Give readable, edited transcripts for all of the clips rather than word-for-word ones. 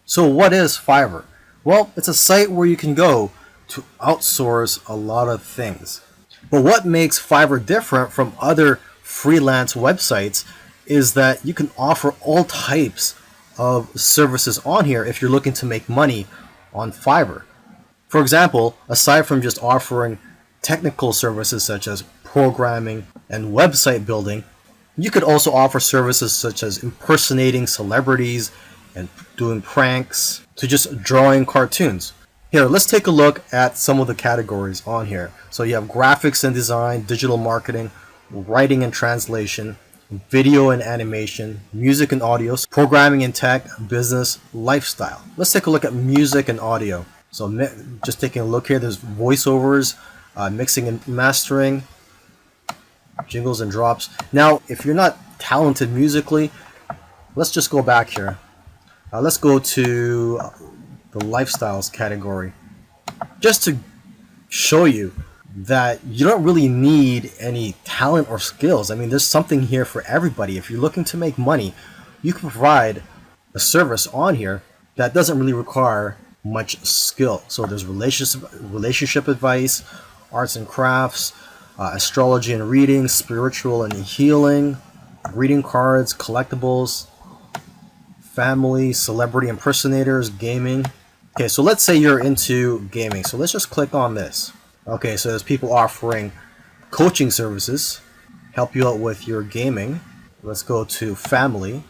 So what is Fiverr? Well, it's a site where you can go to outsource a lot of things. But what makes Fiverr different from other freelance websites is that you can offer all types of services on here if you're looking to make money on Fiverr. For example, aside from just offering technical services such as programming and website building, you could also offer services such as impersonating celebrities and doing pranks to just drawing cartoons. Here, let's take a look at some of the categories on here. So you have graphics and design, digital marketing, writing and translation, video and animation, music and audio, programming and tech, business, lifestyle. Let's take a look at music and audio. So just taking a look here, there's voiceovers, mixing and mastering, jingles and drops. Now, if you're not talented musically, let's just go back here. Let's go to the lifestyles category, just to show you that you don't really need any talent or skills. I mean, there's something here for everybody. If you're looking to make money, you can provide a service on here that doesn't really require much skill. So there's relationship advice, arts and crafts, astrology and reading, spiritual and healing, greeting cards, collectibles, family, celebrity impersonators, gaming. Okay, so let's say you're into gaming. So let's just click on this. Okay, so there's people offering coaching services, help you out with your gaming. Let's go to family.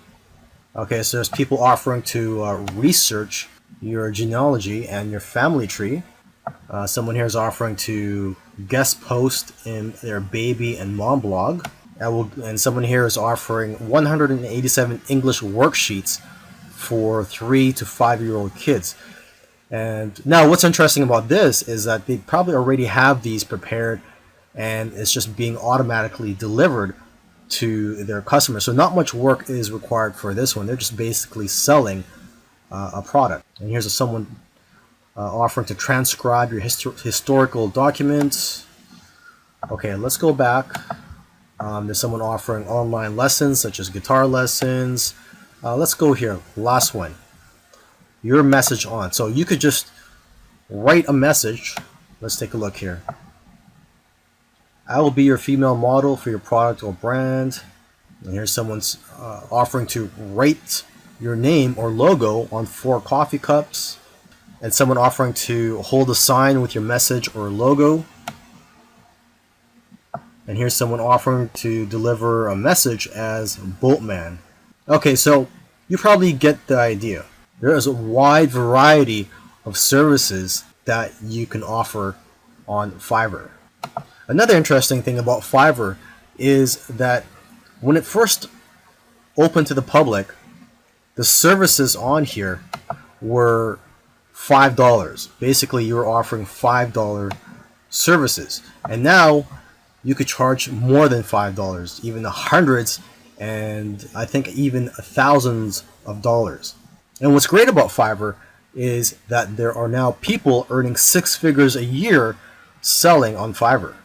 Okay, so there's people offering to research your genealogy and your family tree. Someone here is offering to guest post in their baby and mom blog. And someone here is offering 187 English worksheets for 3 to 5-year-old kids. And now what's interesting about this is that they probably already have these prepared and it's just being automatically delivered to their customers. So not much work is required for this one. They're just basically selling a product. And here's someone offering to transcribe your historical documents. Okay, let's go back. There's someone offering online lessons such as guitar lessons. Let's go here, last one. Your message on. So you could just write a message. Let's take a look here. I will be your female model for your product or brand. And here's someone's offering to write your name or logo on 4 coffee cups. And someone offering to hold a sign with your message or logo. And here's someone offering to deliver a message as Boatman. Okay, so you probably get the idea. There is a wide variety of services that you can offer on Fiverr. Another interesting thing about Fiverr is that when it first opened to the public, the services on here were $5. Basically, you were offering $5 services. And now you could charge more than $5, even the hundreds and I think even thousands of dollars. And what's great about Fiverr is that there are now people earning 6 figures a year selling on Fiverr.